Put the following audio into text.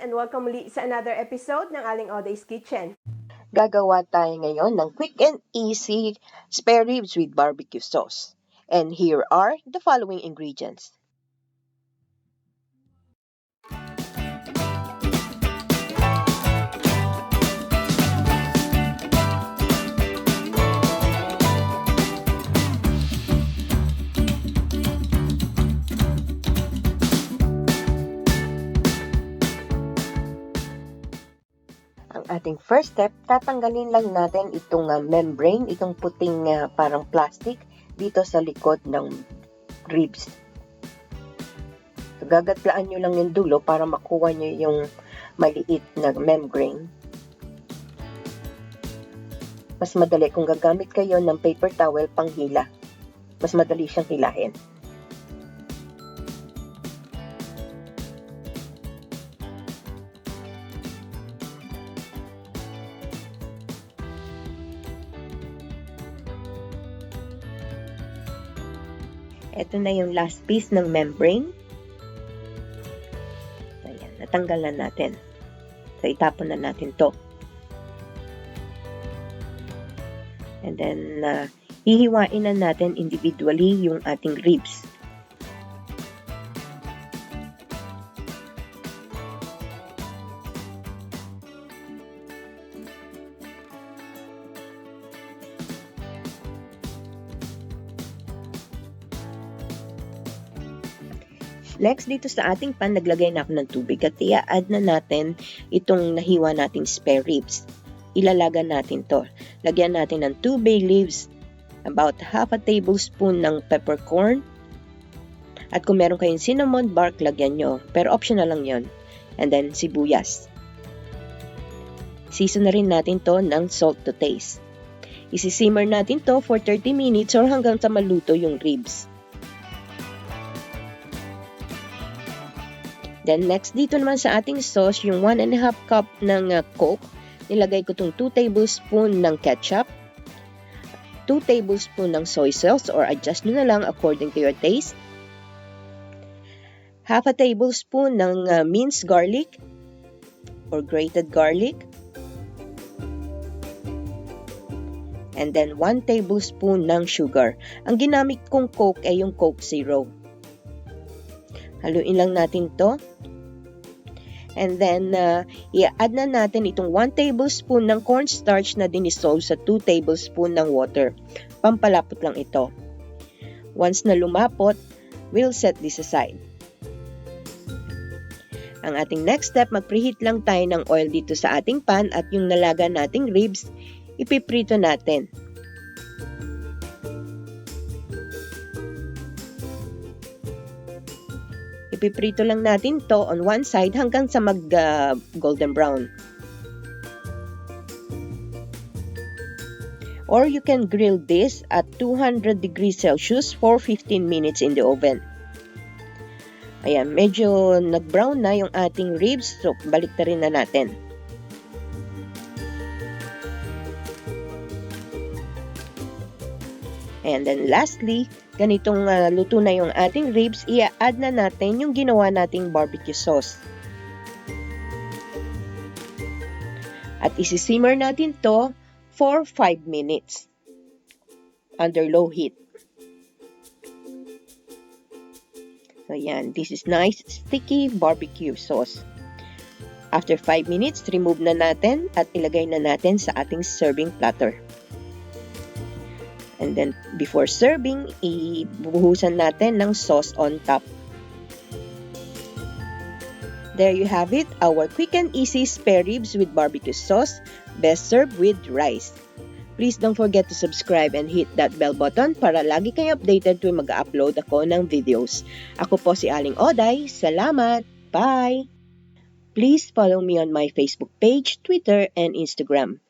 and welcome muli sa another episode ng Aling Oday's Kitchen. Gagawa tayo ngayon ng quick and easy spare ribs with barbecue sauce. And here are the following ingredients. Ang ating first step, tatanggalin lang natin itong membrane, itong puting parang plastic dito sa likod ng ribs. So, gagatlaan nyo lang yung dulo para makuha nyo yung maliit na membrane. Mas madali kung gagamit kayo ng paper towel panghila. Mas madali siyang hilahin. Ito na yung last piece ng membrane. Ayan, natanggal na natin. So, itapon na natin to. And then, hihiwain na natin individually yung ating ribs. Next, dito sa ating pan, naglagay na ako ng tubig at i-add na natin itong nahiwa nating spare ribs. Ilalaga natin to. Lagyan natin ng 2 bay leaves, about half a tablespoon ng peppercorn, at kung meron kayong cinnamon bark, lagyan nyo. Pero optional lang yon. And then, sibuyas. Season na rin natin to ng salt to taste. Isi-simmer natin to for 30 minutes or hanggang sa maluto yung ribs. Then next, dito naman sa ating sauce, yung 1.5 cup ng Coke. Nilagay ko itong 2 tablespoon ng ketchup, 2 tablespoon ng soy sauce or adjust nyo na lang according to your taste, half a tablespoon ng minced garlic or grated garlic, and then 1 tablespoon ng sugar. Ang ginamit kong Coke ay yung Coke Zero. Haluin lang natin to. And then, i-add na natin itong 1 tablespoon ng cornstarch na dinissolve sa 2 tablespoon ng water. Pampalapot lang ito. Once na lumapot, we'll set this aside. Ang ating next step, mag-preheat lang tayo ng oil dito sa ating pan at yung nalaga nating ribs, ipiprito natin. Ipiprito lang natin to on one side hanggang sa golden brown. Or you can grill this at 200 degrees Celsius for 15 minutes in the oven. Ayan, medyo nag-brown na yung ating ribs, so balik na rin na natin. And then lastly, ganitong luto na yung ating ribs, i-add na natin yung ginawa nating barbecue sauce. At isi-simmer natin to for 5 minutes under low heat. So yan, this is nice sticky barbecue sauce. After 5 minutes, remove na natin at ilagay na natin sa ating serving platter. And then, before serving, ibuhusan natin ng sauce on top. There you have it, our quick and easy spare ribs with barbecue sauce, best served with rice. Please don't forget to subscribe and hit that bell button para lagi kayo updated tuwing mag-upload ako ng videos. Ako po si Aling Oday. Salamat! Bye! Please follow me on my Facebook page, Twitter, and Instagram.